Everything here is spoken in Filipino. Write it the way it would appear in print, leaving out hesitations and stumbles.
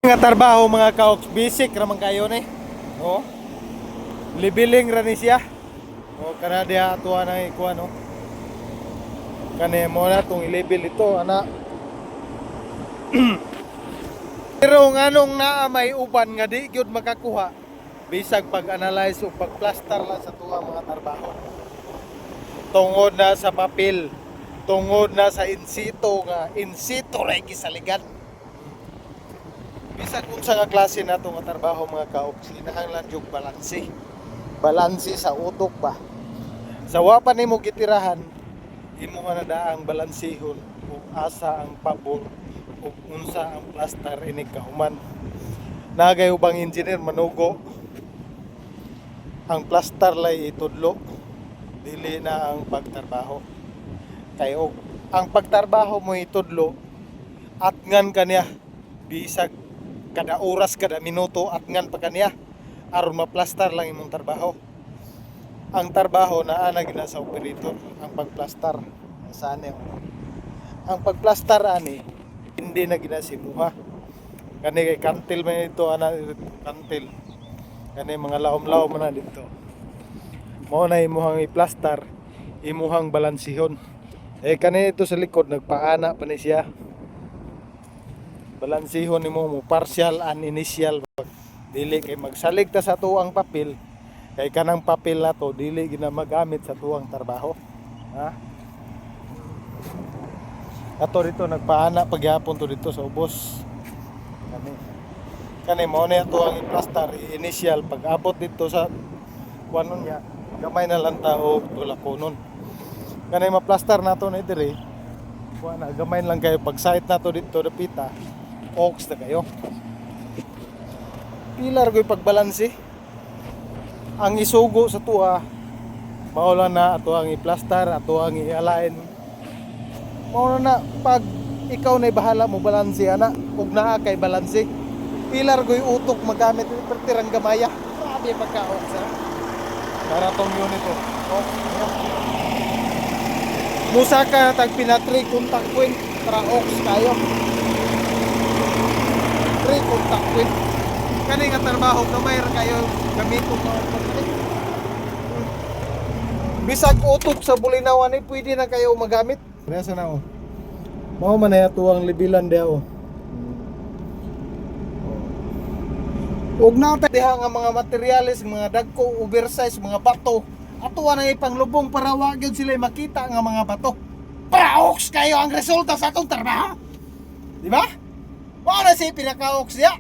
Nga trabaho mga kaoks, basic raman kayo ni. Oh. Libiling ra ni siya. Oh, kana dia atuwa na ikuan no. Kani mo na tong i-level ito ana. Pero nganong naa may uban nga di gyud makakuha bisag pag-analyze o pag-plaster lang sa tuwa mga trabaho. Tungod na sa papel, tungod na sa in situ nga in situ ray gisaligan. Bisag unsa nga klase nato nga trabaho mga kaoks, kinahanglan jud balanse. Balanse sa utok ba. Sa wa pa nimo gitirahan, imo nga nadaang balansehon ug asa ang pabor ug unsa ang plaster inig kahuman. Nagay ubang engineer manugo. Ang plaster lay itudlo, dili na ang pagtrabaho. Kay og ang pagtrabaho mo itudlo atngan kaniya bisag kada oras kada minuto atngan pa kaniya aron maplastar lang imong trabaho. Ang trabaho naa na gina sa operator ang pagplastar saan niyo. Ang pagplastar ani hindi na gina simuha. Kani kay kantil man ito ana kantil. Kani mga laom-laom man na dito. Mao na imuhang i-plastar, imuhang balansihon. Kani ito sa likod nagpaana pa ni siya. Balansihon nimo mo partial and initial. Dili kay magsalig ta sa tuang papel. Kay kanang papel na to dili gina magamit sa tuang trabaho. Ha? Ato dito nagpaana pagyapon to dito sa ubos. Kani mo na tuang i-plaster initial pag abot dito sa kuanon niya gamay na lang ta og tulakonon. Kani ma-plaster nato na dire. Kuan na gamay lang kayo pag site nato dito dapita. Oaks na kayo. Pilar ko'y pagbalansi. Ang isugo sa tuwa, maulan na ato ang i-plaster, ato ang i-align. Maulan na pag ikaw na'y bahala mo balansi ana, ug naa kay balansi. Pilar ko'y utok magamit pertirang gamaya. Sabi pagka-oaks ha. Para tong unit to. Musa ka tag pinatri contact point para oaks kayo. Contact with kani nga trabaho gamay ra kayo gamiton mo bisag utok sa bulinawan ni pwede na kayo magamit. Nasa na oh. Mao man ay atuang libilan dia oh. Ug nata diha nga mga materyales, mga dagko, oversize, mga bato. Atuwa na ipanglubong para wa gyud sila makita nga mga bato. Para oks kayo ang resulta sa atong trabaho. Di ba? Mao na si pinaka-oks diya.